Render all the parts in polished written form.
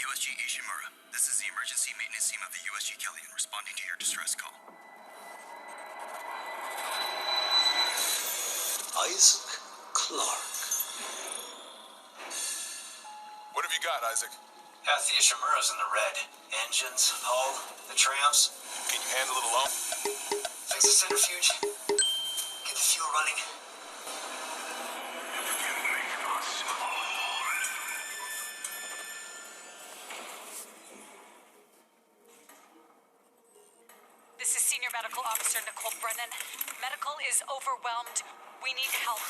USG Ishimura. This is the emergency maintenance team of the USG Kellyan responding to your distress call. Isaac Clarke. What have you got, Isaac? Half the Ishimura's in the red. Engines, hull, the tramps. Can you handle it alone? Fix the centrifuge. Get the fuel running. This is Senior Medical Officer Nicole Brennan. Medical is overwhelmed. We need help.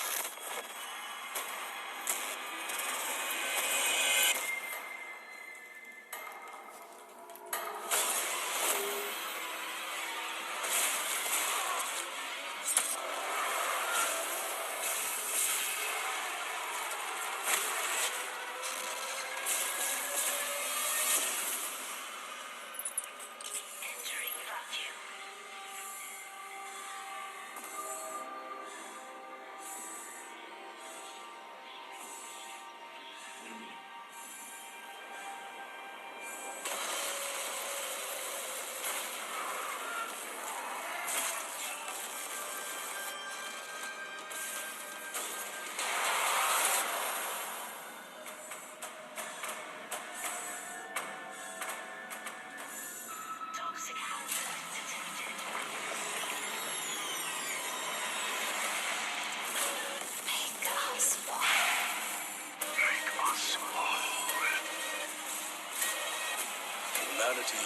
Humanity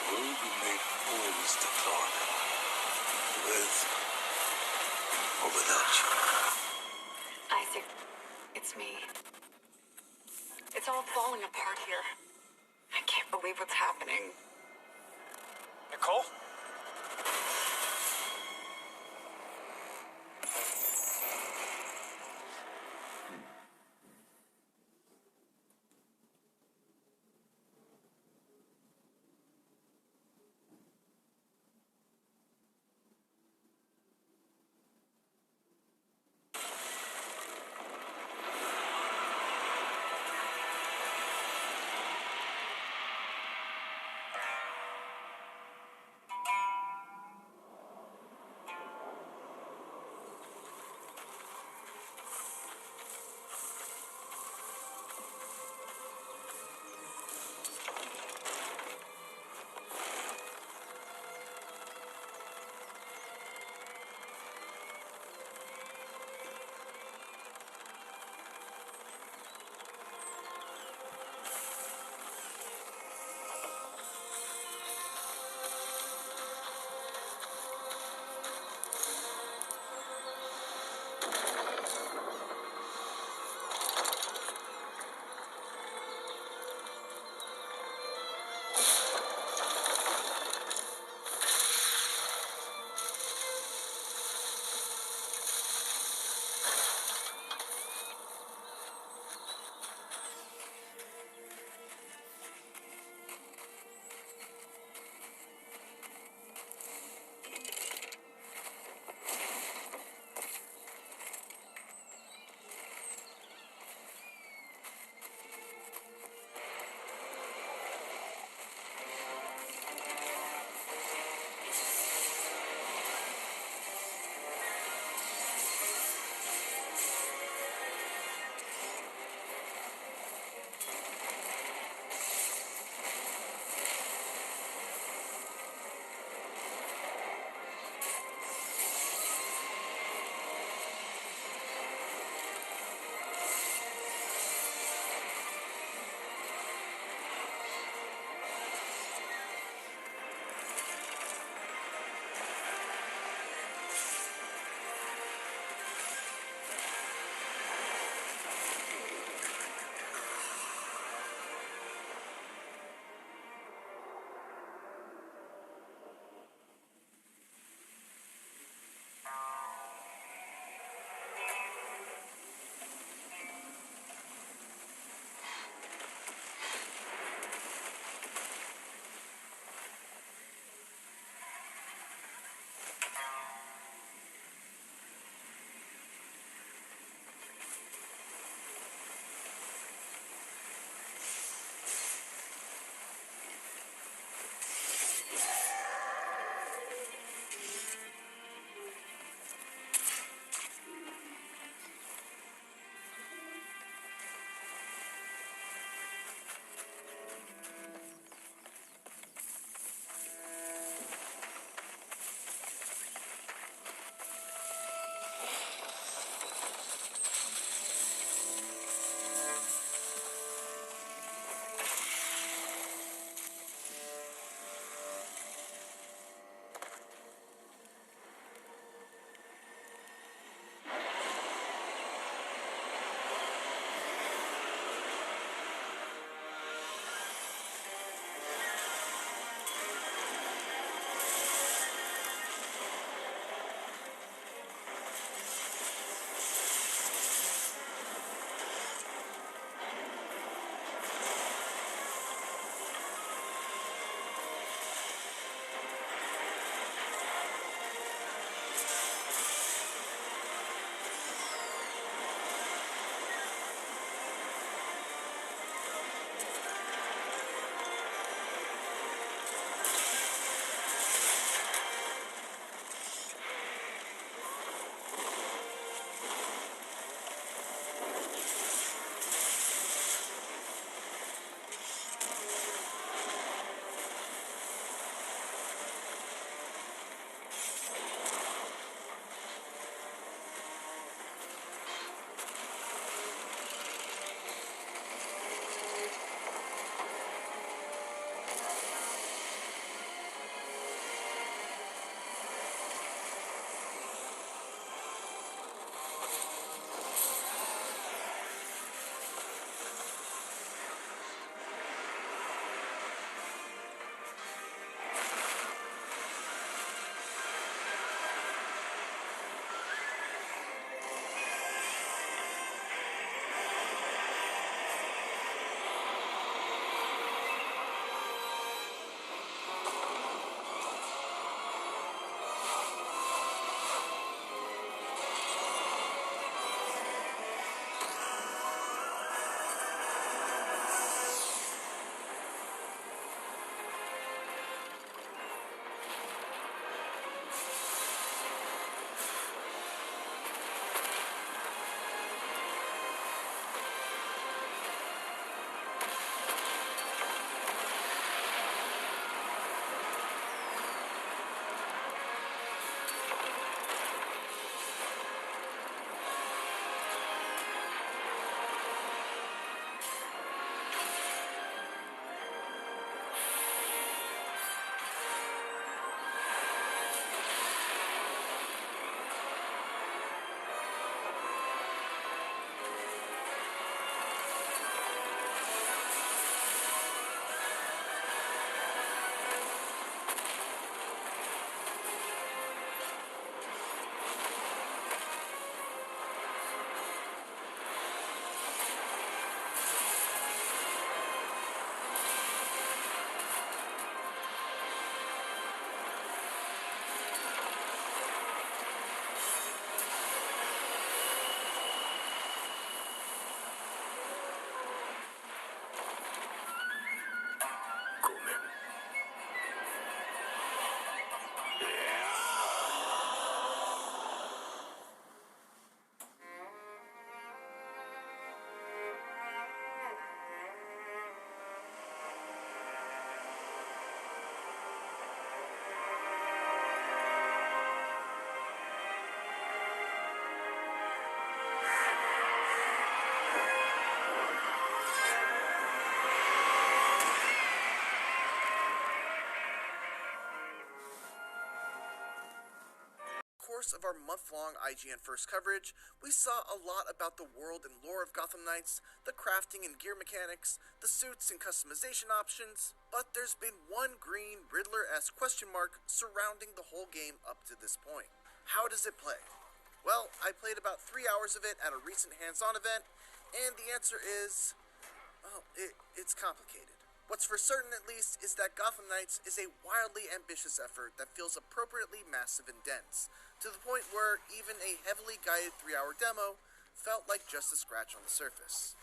will be made whole, Mr. Clarke. With or without you. Isaac, it's me. It's all falling apart here. I can't believe what's happening. Nicole? course of our month-long IGN First coverage, we saw a lot about the world and lore of Gotham Knights, the crafting and gear mechanics, the suits and customization options, but there's been one green Riddler-esque question mark surrounding the whole game up to this point. How does it play? Well, I played about 3 hours of it at a recent hands-on event, and the answer is, well, it's complicated. What's for certain, at least, is that Gotham Knights is a wildly ambitious effort that feels appropriately massive and dense, to the point where even a heavily guided 3-hour demo felt like just a scratch on the surface.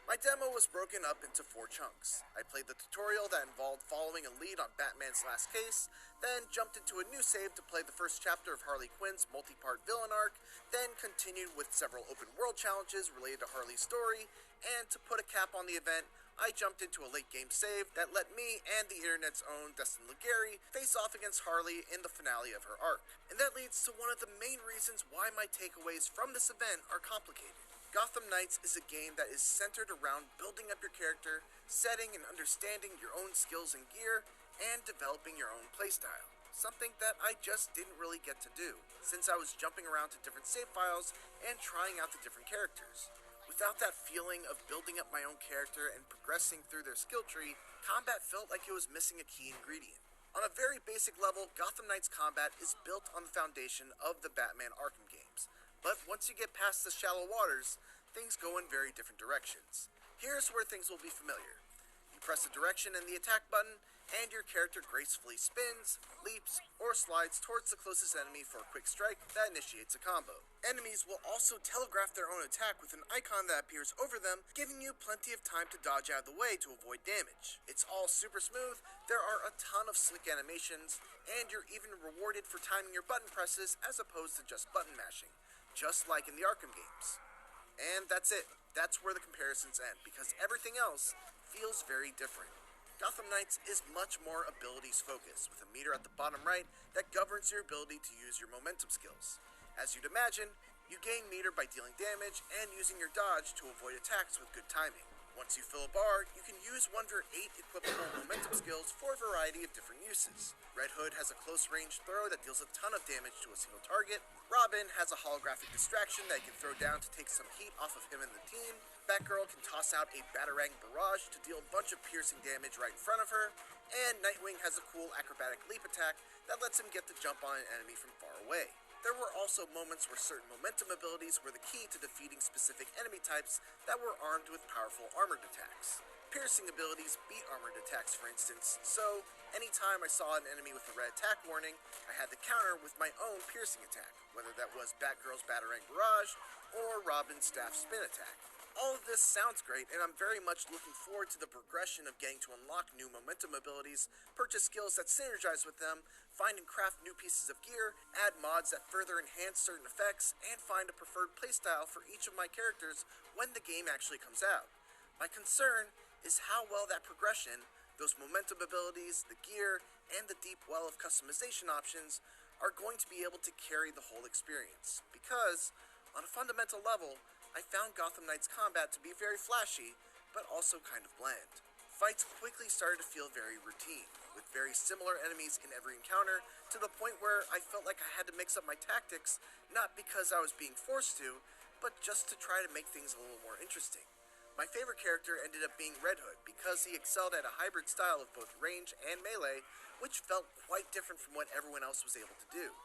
My demo was broken up into 4 chunks. I played the tutorial that involved following a lead on Batman's last case, then jumped into a new save to play the first chapter of Harley Quinn's multi-part villain arc, then continued with several open world challenges related to Harley's story, and to put a cap on the event, I jumped into a late game save that let me and the internet's own Destin Legary face off against Harley in the finale of her arc. And that leads to one of the main reasons why my takeaways from this event are complicated. Gotham Knights is a game that is centered around building up your character, setting and understanding your own skills and gear, and developing your own playstyle. Something that I just didn't really get to do, since I was jumping around to different save files and trying out the different characters. Without that feeling of building up my own character and progressing through their skill tree, combat felt like it was missing a key ingredient. On a very basic level, Gotham Knights combat is built on the foundation of the Batman Arkham games. But once you get past the shallow waters, things go in very different directions. Here's where things will be familiar. You press the direction and the attack button, and your character gracefully spins, leaps, or slides towards the closest enemy for a quick strike that initiates a combo. Enemies will also telegraph their own attack with an icon that appears over them, giving you plenty of time to dodge out of the way to avoid damage. It's all super smooth, there are a ton of slick animations, and you're even rewarded for timing your button presses as opposed to just button mashing, just like in the Arkham games. And that's it. That's where the comparisons end, because everything else feels very different. Gotham Knights is much more abilities focused, with a meter at the bottom right that governs your ability to use your momentum skills. As you'd imagine, you gain meter by dealing damage and using your dodge to avoid attacks with good timing. Once you fill a bar, you can use one of your 8 equipable momentum skills for a variety of different uses. Red Hood has a close-range throw that deals a ton of damage to a single target. Robin has a holographic distraction that you can throw down to take some heat off of him and the team. Batgirl can toss out a Batarang barrage to deal a bunch of piercing damage right in front of her. And Nightwing has a cool acrobatic leap attack that lets him get to jump on an enemy from far away. There were also moments where certain momentum abilities were the key to defeating specific enemy types that were armed with powerful armored attacks. Piercing abilities beat armored attacks, for instance, so anytime I saw an enemy with a red attack warning, I had to counter with my own piercing attack, whether that was Batgirl's Batarang Barrage or Robin's Staff Spin attack. All of this sounds great, and I'm very much looking forward to the progression of getting to unlock new momentum abilities, purchase skills that synergize with them, find and craft new pieces of gear, add mods that further enhance certain effects, and find a preferred playstyle for each of my characters when the game actually comes out. My concern is how well that progression, those momentum abilities, the gear, and the deep well of customization options are going to be able to carry the whole experience, because, on a fundamental level, I found Gotham Knights combat to be very flashy, but also kind of bland. Fights quickly started to feel very routine, with very similar enemies in every encounter, to the point where I felt like I had to mix up my tactics, not because I was being forced to, but just to try to make things a little more interesting. My favorite character ended up being Red Hood, because he excelled at a hybrid style of both range and melee, which felt quite different from what everyone else was able to do.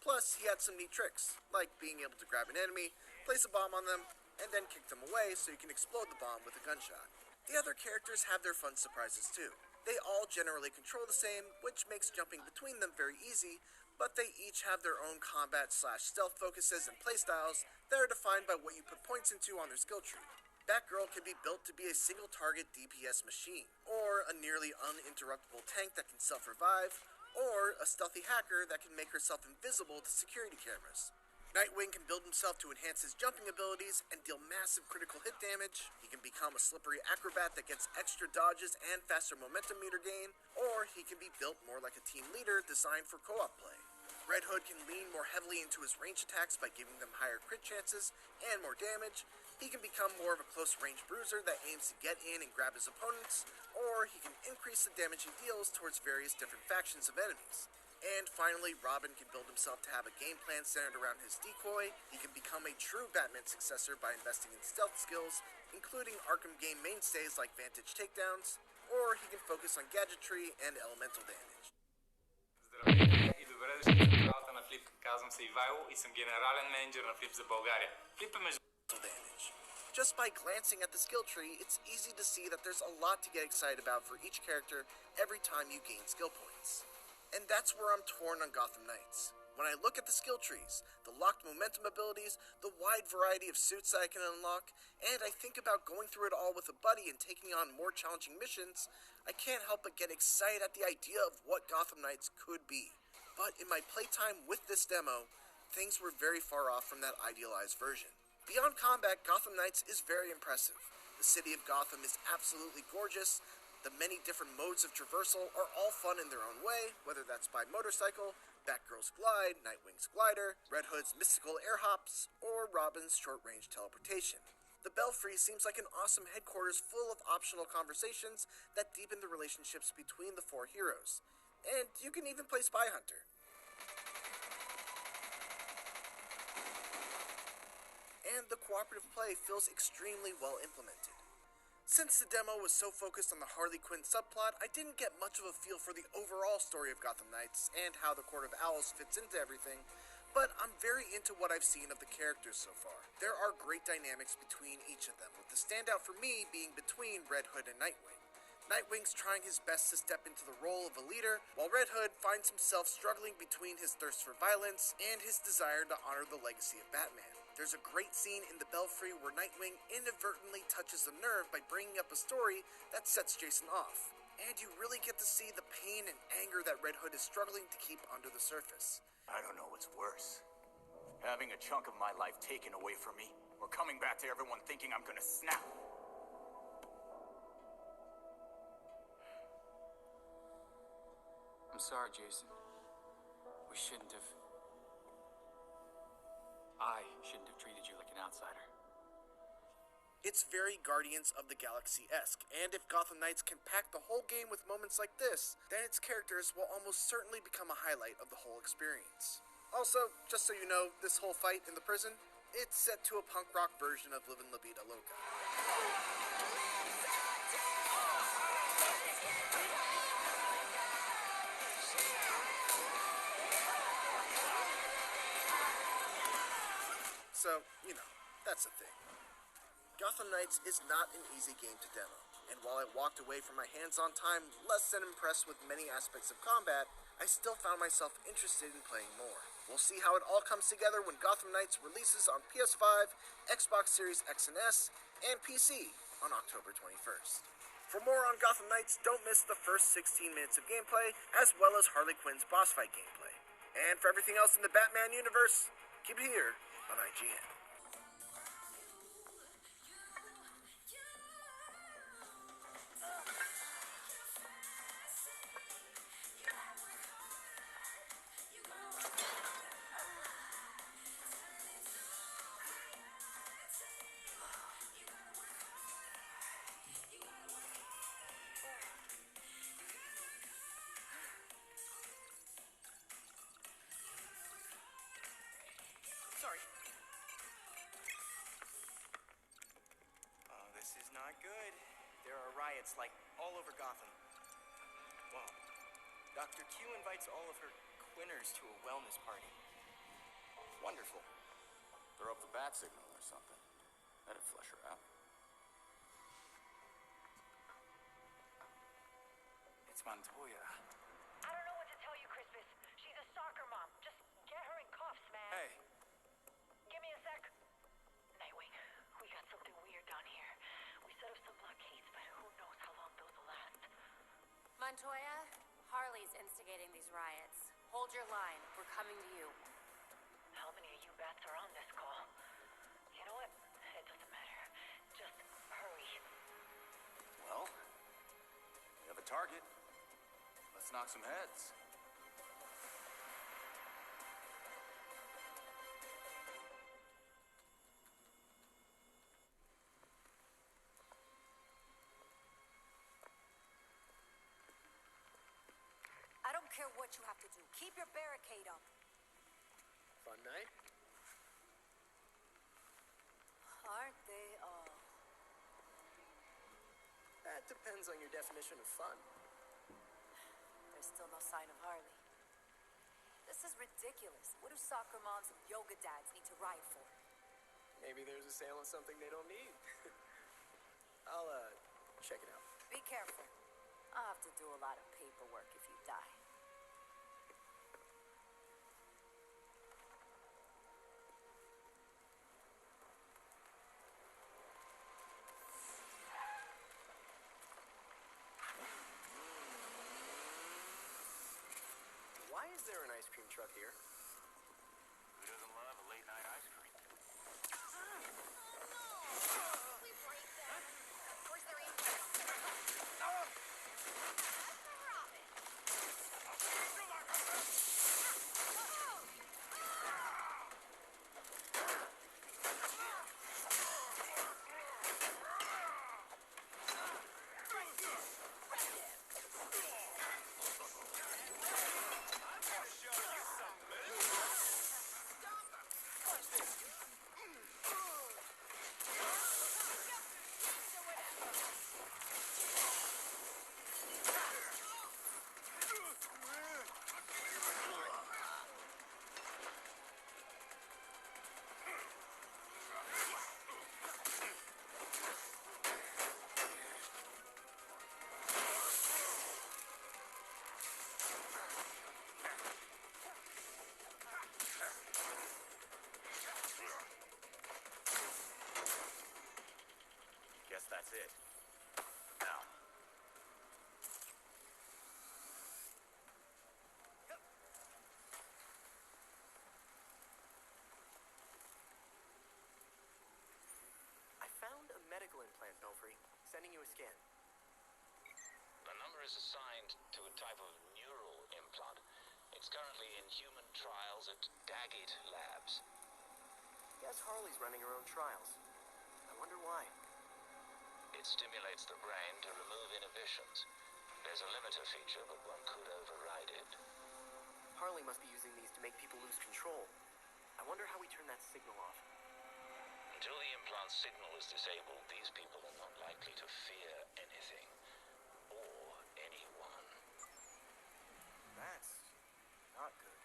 Plus, he had some neat tricks, like being able to grab an enemy, place a bomb on them, and then kick them away so you can explode the bomb with a gunshot. The other characters have their fun surprises too. They all generally control the same, which makes jumping between them very easy, but they each have their own combat/stealth focuses and playstyles that are defined by what you put points into on their skill tree. Batgirl can be built to be a single-target DPS machine, or a nearly uninterruptible tank that can self-revive, or a stealthy hacker that can make herself invisible to security cameras. Nightwing can build himself to enhance his jumping abilities and deal massive critical hit damage. He can become a slippery acrobat that gets extra dodges and faster momentum meter gain, or he can be built more like a team leader designed for co-op play. Red Hood can lean more heavily into his range attacks by giving them higher crit chances and more damage, He can become more of a close-range bruiser that aims to get in and grab his opponents, or he can increase the damage he deals towards various different factions of enemies. And finally, Robin can build himself to have a game plan centered around his decoy. He can become a true Batman successor by investing in stealth skills, including Arkham game mainstays like Vantage takedowns, or he can focus on gadgetry and elemental damage. Здравейте и добре дошли в централата на Флип. Казвам се Ивайло и съм генерален менеджер на Флип за България. Флип е между... Just by glancing at the skill tree, it's easy to see that there's a lot to get excited about for each character every time you gain skill points. And that's where I'm torn on Gotham Knights. When I look at the skill trees, the locked momentum abilities, the wide variety of suits that I can unlock, and I think about going through it all with a buddy and taking on more challenging missions, I can't help but get excited at the idea of what Gotham Knights could be. But in my playtime with this demo, things were very far off from that idealized version. Beyond combat, Gotham Knights is very impressive. The city of Gotham is absolutely gorgeous. The many different modes of traversal are all fun in their own way, whether that's by motorcycle, Batgirl's glide, Nightwing's glider, Red Hood's mystical air hops, or Robin's short-range teleportation. The Belfry seems like an awesome headquarters full of optional conversations that deepen the relationships between the four heroes. And you can even play Spy Hunter. And the cooperative play feels extremely well implemented. Since the demo was so focused on the Harley Quinn subplot, I didn't get much of a feel for the overall story of Gotham Knights and how the Court of Owls fits into everything, but I'm very into what I've seen of the characters so far. There are great dynamics between each of them, with the standout for me being between Red Hood and Nightwing. Nightwing's trying his best to step into the role of a leader, while Red Hood finds himself struggling between his thirst for violence and his desire to honor the legacy of Batman. There's a great scene in the Belfry where Nightwing inadvertently touches a nerve by bringing up a story that sets Jason off. And you really get to see the pain and anger that Red Hood is struggling to keep under the surface. I don't know what's worse. Having a chunk of my life taken away from me, or coming back to everyone thinking I'm gonna snap. I'm sorry, Jason. We shouldn't have... I shouldn't have treated you like an outsider. It's very Guardians of the Galaxy-esque, and if Gotham Knights can pack the whole game with moments like this, then its characters will almost certainly become a highlight of the whole experience. Also, just so you know, this whole fight in the prison, it's set to a punk rock version of Livin' La Vida Loca. So, you know, that's the thing. Gotham Knights is not an easy game to demo, and while I walked away from my hands-on time less than impressed with many aspects of combat, I still found myself interested in playing more. We'll see how it all comes together when Gotham Knights releases on PS5, Xbox Series X and S, and PC on October 21st. For more on Gotham Knights, don't miss the first 16 minutes of gameplay, as well as Harley Quinn's boss fight gameplay. And for everything else in the Batman universe, keep it here on IGN. Sorry. Oh, this is not good. There are riots, like, all over Gotham. Wow. Dr. Q invites all of her Quinners to a wellness party. Wonderful. Throw up the bat signal or something. That'd flush her out. It's Montoya. I don't know what to tell you, Crispus. She's a soccer mom. Just get her in cuffs, man. Hey. Give me a sec. Nightwing, we got something weird down here. We set up some blockades, but who knows how long those will last. Montoya, Harley's instigating these riots. Hold your line. We're coming to you. How many of you bats are on this call? You know what? It doesn't matter. Just hurry. Well, we have a target. Let's knock some heads. care what you have to do. Keep your barricade up. Fun night? Aren't they all? That depends on your definition of fun. There's still no sign of Harley. This is ridiculous. What do soccer moms and yoga dads need to riot for? Maybe there's a sale on something they don't need. I'll, check it out. Be careful. I'll have to do a lot of paperwork if you die. Why is there an ice cream truck here? Who doesn't love a late night ice cream? We break them. Where's their info? Guess that's it. Now. I found a medical implant, Belfry. Sending you a scan. The number is assigned to a type of neural implant. It's currently in human trials at Daggett Labs. Guess Harley's running her own trials. I wonder why. It stimulates the brain to remove inhibitions. There's a limiter feature, but one could override it. Harley must be using these to make people lose control. I wonder how we turn that signal off. Until the implant signal is disabled, these people are not likely to fear anything or anyone. That's not good.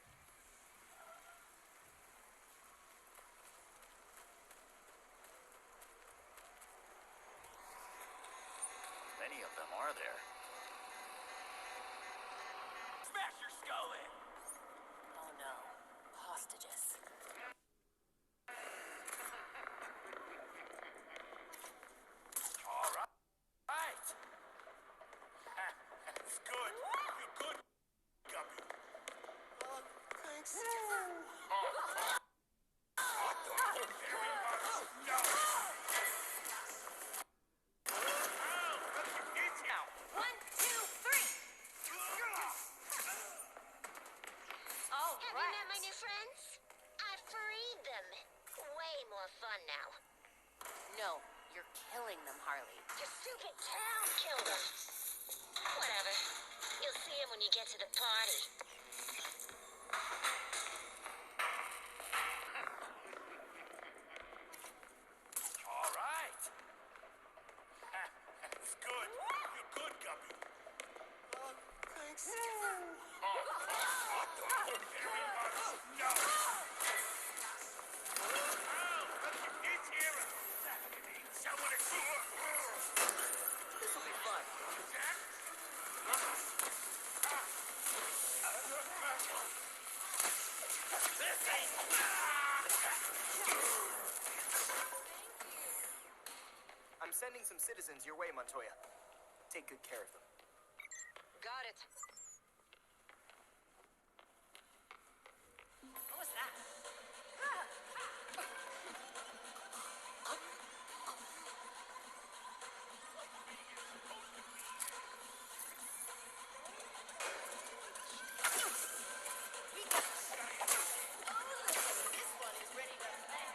Many of them are there. Smash your skull in! Oh no. Hostages. All right. That's good. You're good, Guppy. Thanks. What the fuck? No! Now. 1, 2, 3. All Have right. you met my new friends? I freed them. Way more fun now. No, you're killing them, Harley. Your stupid town killed them. Whatever. You'll see him when you get to the party. All right. That's good. You're good, Guppy. Thanks. What the fuck? No! It's here. Someone to see. This'll be fun. Jack? This ain't... I'm sending some citizens your way, Montoya. Take good care of them. Got it. What was that? This one is ready to play.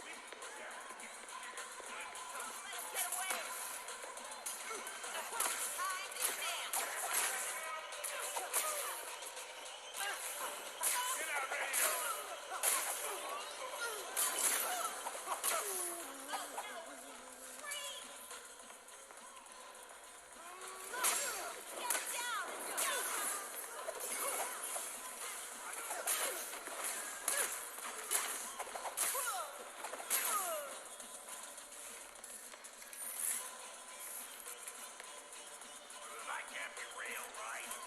We in real life.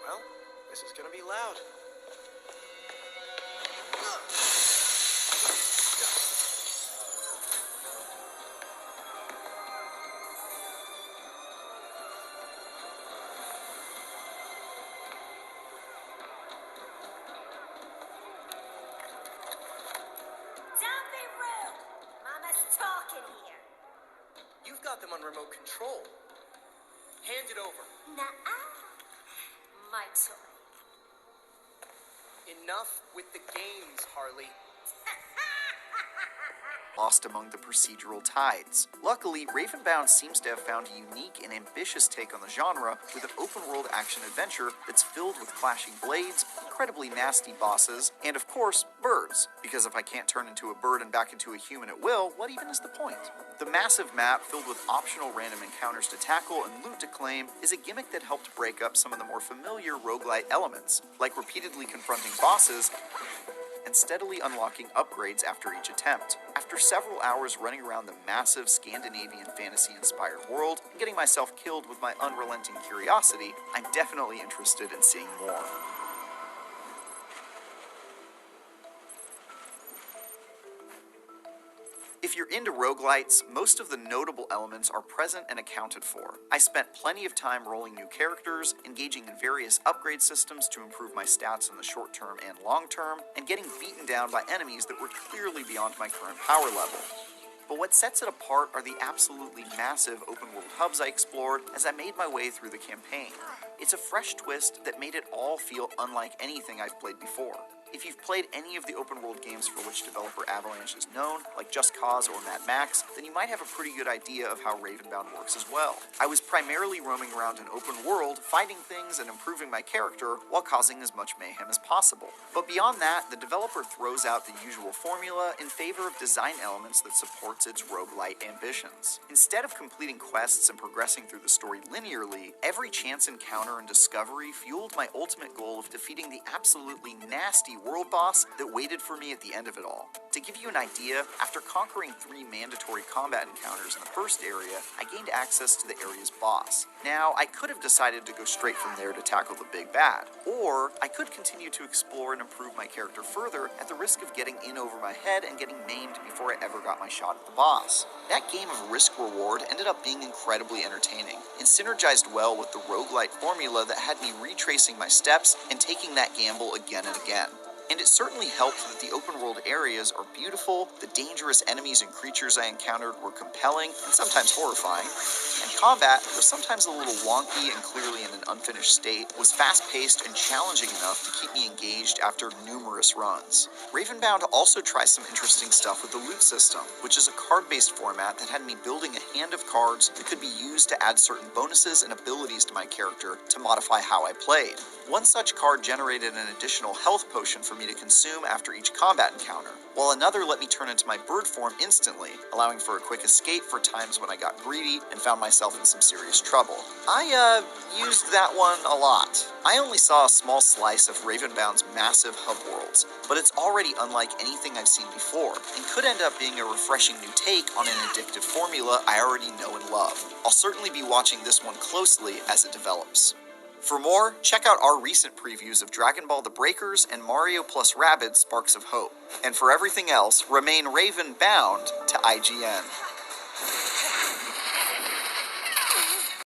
Well, this is gonna be loud. Don't be rude! Mama's talking here. You've got them on remote control. Hand it over. Nuh-uh. My toy. Enough with the games, Harley. Lost among the procedural tides. Luckily, Ravenbound seems to have found a unique and ambitious take on the genre with an open-world action-adventure that's filled with clashing blades, incredibly nasty bosses, and of course, birds. Because if I can't turn into a bird and back into a human at will, what even is the point? The massive map, filled with optional random encounters to tackle and loot to claim, is a gimmick that helped break up some of the more familiar roguelite elements, like repeatedly confronting bosses and steadily unlocking upgrades after each attempt. After several hours running around the massive Scandinavian fantasy-inspired world and getting myself killed with my unrelenting curiosity, I'm definitely interested in seeing more. If you're into roguelites, most of the notable elements are present and accounted for. I spent plenty of time rolling new characters, engaging in various upgrade systems to improve my stats in the short term and long term, and getting beaten down by enemies that were clearly beyond my current power level. But what sets it apart are the absolutely massive open-world hubs I explored as I made my way through the campaign. It's a fresh twist that made it all feel unlike anything I've played before. If you've played any of the open-world games for which developer Avalanche is known, like Just Cause or Mad Max, then you might have a pretty good idea of how Ravenbound works as well. I was primarily roaming around an open world, fighting things and improving my character, while causing as much mayhem as possible. But beyond that, the developer throws out the usual formula in favor of design elements that supports its roguelite ambitions. Instead of completing quests and progressing through the story linearly, every chance encounter and discovery fueled my ultimate goal of defeating the absolutely nasty world boss that waited for me at the end of it all. To give you an idea, after conquering 3 mandatory combat encounters in the first area, I gained access to the area's boss. Now, I could have decided to go straight from there to tackle the big bad, or I could continue to explore and improve my character further at the risk of getting in over my head and getting maimed before I ever got my shot at the boss. That game of risk-reward ended up being incredibly entertaining, and synergized well with the roguelite formula that had me retracing my steps and taking that gamble again and again. And it certainly helped that the open-world areas are beautiful, the dangerous enemies and creatures I encountered were compelling and sometimes horrifying, and combat, though sometimes a little wonky and clearly in an unfinished state, was fast-paced and challenging enough to keep me engaged after numerous runs. Ravenbound also tries some interesting stuff with the loot system, which is a card-based format that had me building a hand of cards that could be used to add certain bonuses and abilities to my character to modify how I played. One such card generated an additional health potion for me to consume after each combat encounter, while another let me turn into my bird form instantly, allowing for a quick escape for times when I got greedy and found myself in some serious trouble. I used that one a lot. I only saw a small slice of Ravenbound's massive hub worlds, but it's already unlike anything I've seen before, and could end up being a refreshing new take on an addictive formula I already know and love. I'll certainly be watching this one closely as it develops. For more, check out our recent previews of Dragon Ball The Breakers and Mario + Rabbids Sparks of Hope. And for everything else, remain Raven bound to IGN.